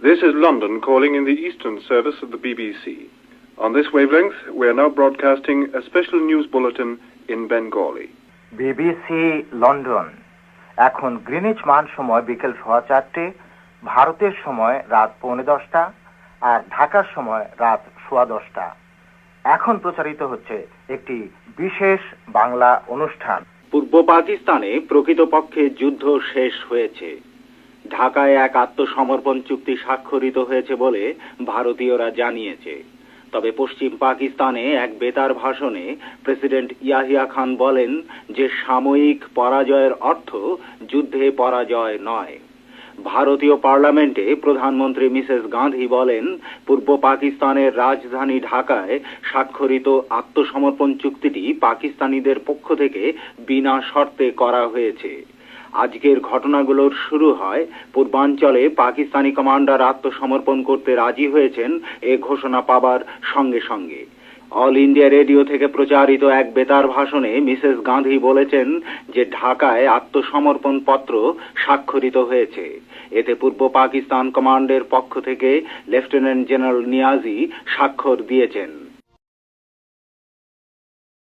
This is London calling in the Eastern service of the BBC. On this wavelength, we are now broadcasting a special news bulletin in Bengali. BBC London এখন Greenidge মান সময় বিকেল 4:15, ভারতের সময় রাত 9:45 আর ঢাকার সময় রাত 10:15। এখন প্রচারিত হচ্ছে একটি বিশেষ বাংলা অনুষ্ঠান। পূর্ব পাকিস্তানে প্রকৃতপক্ষে যুদ্ধ শেষ হয়েছে। ঢাকায় এক আত্মসমর্পণ চুক্তি স্বাক্ষরিত হয়েছে বলে ভারতীয়রা জানিয়েছে। তবে পশ্চিম পাকিস্তানে এক বেতার ভাষণে প্রেসিডেন্ট ইয়াহিয়া খান বলেন যে সাময়িক পরাজয়ের অর্থ যুদ্ধে পরাজয় নয়। ভারতীয় পার্লামেন্টে প্রধানমন্ত্রী মিসেস গান্ধী বলেন, পূর্ব পাকিস্তানের রাজধানী ঢাকায় স্বাক্ষরিত আত্মসমর্পণ চুক্তিটি পাকিস্তানিদের পক্ষ থেকে বিনা শর্তে করা হয়েছে। আজকের ঘটনাগুলোর শুরু হয় পূর্বাঞ্চলে পাকিস্তানি কমান্ডার আত্মসমর্পণ করতে রাজি হয়েছেন এ ঘোষণা পাবার সঙ্গে সঙ্গে। অল ইন্ডিয়া রেডিও থেকে প্রচারিত এক বেতার ভাষণে মিসেস গান্ধী বলেছেন যে ঢাকায় আত্মসমর্পণ পত্র স্বাক্ষরিত হয়েছে। এতে পূর্ব পাকিস্তান কমান্ডের পক্ষ থেকে লেফটেন্যান্ট জেনারেল নিয়াজি স্বাক্ষর দিয়েছেন।